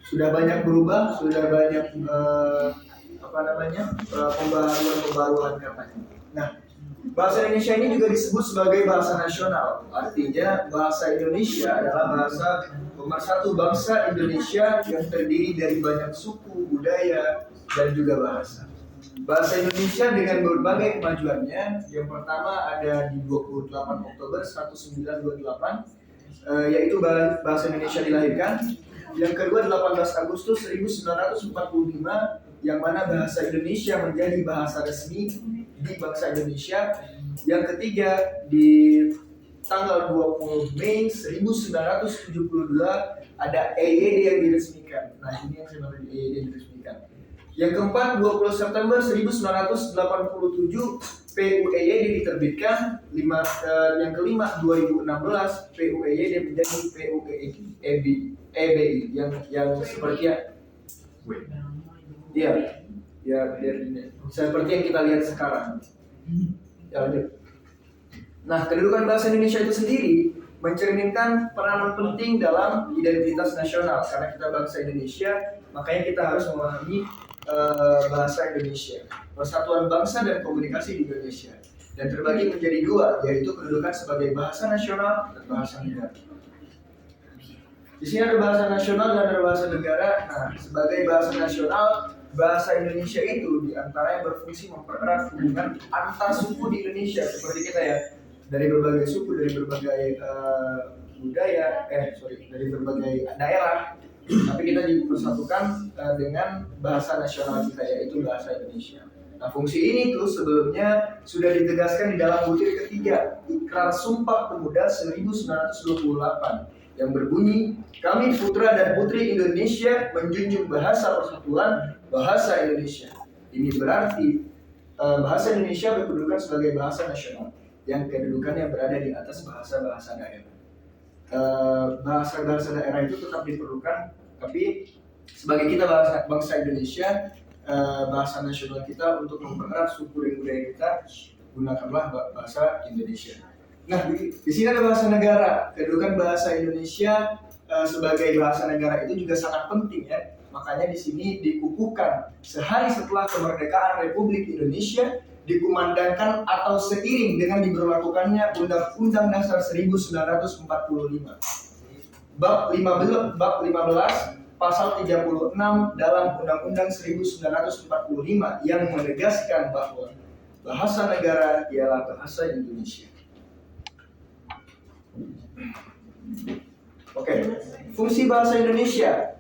sudah banyak berubah, sudah banyak pembaruan katanya. Nah, bahasa Indonesia ini juga disebut sebagai bahasa nasional. Artinya bahasa Indonesia adalah bahasa pemersatu bangsa Indonesia yang terdiri dari banyak suku, budaya, dan juga bahasa. Bahasa Indonesia dengan berbagai kemajuannya. Yang pertama ada di 28 Oktober 1928, yaitu bahasa Indonesia dilahirkan. Yang kedua 18 Agustus 1945, yang mana bahasa Indonesia menjadi bahasa resmi di bangsa Indonesia. Yang ketiga di tanggal 20 Mei 1972 ada EYD yang diresmikan. Nah, ini yang saya maksud EYD yang diresmikan. Yang keempat 20 September 1987 PUEYD diterbitkan. Yang kelima 2016 PUEYD menjadi PUEBI yang seperti seperti yang kita lihat sekarang. Ya, lanjut. Nah, kedudukan bahasa Indonesia itu sendiri mencerminkan peranan penting dalam identitas nasional. Karena kita bangsa Indonesia, makanya kita harus memahami bahasa Indonesia, persatuan bangsa dan komunikasi di Indonesia, dan terbagi menjadi dua, yaitu kedudukan sebagai bahasa nasional dan bahasa negara. Di sini ada bahasa nasional dan ada bahasa negara. Nah, sebagai bahasa nasional, bahasa Indonesia itu diantaranya berfungsi mempererat hubungan antar suku di Indonesia, seperti kita ya, dari berbagai suku, dari berbagai dari berbagai daerah, tapi kita dipersatukan dengan bahasa nasional kita, yaitu bahasa Indonesia. Nah, fungsi ini tuh sebelumnya sudah ditegaskan di dalam butir ketiga Ikrar Sumpah Pemuda 1928 yang berbunyi, kami putra dan putri Indonesia menjunjung bahasa persatuan bahasa Indonesia. Ini berarti bahasa Indonesia berkedudukan sebagai bahasa nasional yang kedudukannya berada di atas bahasa-bahasa daerah. Bahasa-bahasa daerah itu tetap diperlukan, tapi sebagai kita bangsa Indonesia, bahasa nasional kita untuk mempererat suku dan budaya kita, gunakanlah bahasa Indonesia. Nah, di sini ada bahasa negara. Kedudukan bahasa Indonesia sebagai bahasa negara itu juga sangat penting ya. Makanya di sini dikukuhkan sehari setelah kemerdekaan Republik Indonesia, dikumandangkan atau seiring dengan diberlakukannya Undang-Undang Dasar 1945. Bab 15 pasal 36 dalam Undang-Undang 1945 yang menegaskan bahwa bahasa negara ialah bahasa Indonesia. Oke, fungsi bahasa Indonesia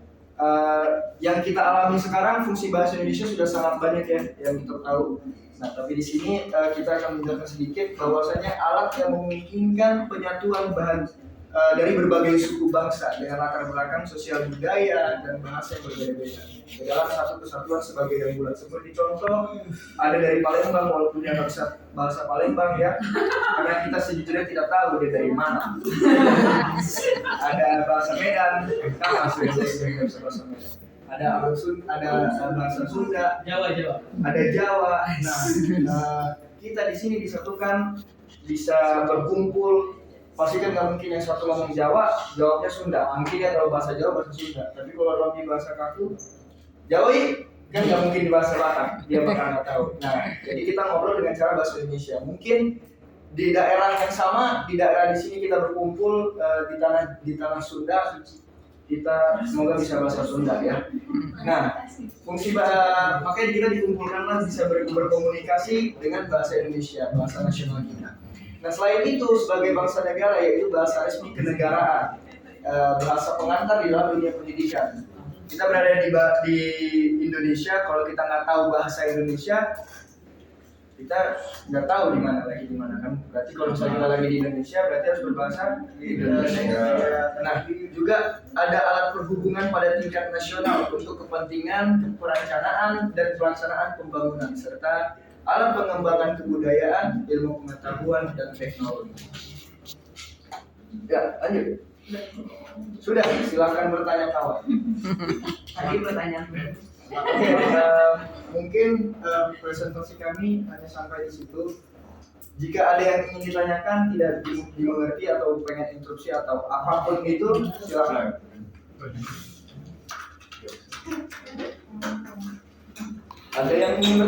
yang kita alami sekarang, fungsi bahasa Indonesia sudah sangat banyak ya yang kita tahu. Nah, tapi di sini kita akan menjelaskan sedikit bahwasanya alat yang memungkinkan penyatuan dari berbagai suku bangsa dengan latar belakang sosial budaya dan bahasa yang berbeda-beda ke dalam satu kesatuan sebagai yang bulat. Seperti contoh ada dari Palembang, walaupun yang bahasa Palembang ya, karena kita sejujurnya tidak tahu dia dari mana. Ada bahasa Medan, kita masih bisa bahasa Medan. Ada bahasa Sunda, ada Jawa. Nah, kita di sini disatukan, bisa berkumpul. Pastikan nggak mungkin yang satu ngomong Jawa, jawabnya Sunda. Mungkin dia tahu bahasa Jawa, bahasa Sunda. Tapi kalau orang di bahasa kaku, Jawa kan nggak mungkin di bahasa Batak, dia bakal nggak tahu. Nah, jadi kita ngobrol dengan cara bahasa Indonesia. Mungkin di daerah yang sama, di daerah di sini kita berkumpul di tanah Sunda, kita semoga bisa bahasa Sunda ya. Nah, fungsi makanya kita dikumpulkanlah bisa berkomunikasi dengan bahasa Indonesia, bahasa nasional kita. Nah, selain itu sebagai bangsa negara, yaitu bahasa resmi kenegaraan, bahasa pengantar di dalam dunia pendidikan. Kita berada di Indonesia, kalau kita nggak tahu bahasa Indonesia, kita nggak tahu di mana kan. Berarti kalau misalnya kita lagi di Indonesia, berarti harus berbahasa Indonesia. Nah, juga ada alat perhubungan pada tingkat nasional untuk kepentingan perencanaan dan pelaksanaan pembangunan, serta alat pengembangan kebudayaan, ilmu pengetahuan, dan teknologi. Ya, lanjut. Sudah, silakan bertanya kawan. Tadi pertanyaan. Oke, mungkin presentasi kami hanya sampai di situ. Jika ada yang ingin ditanyakan, tidak dimengerti atau pengen interupsi atau apapun itu, silakan. Ada yang ingin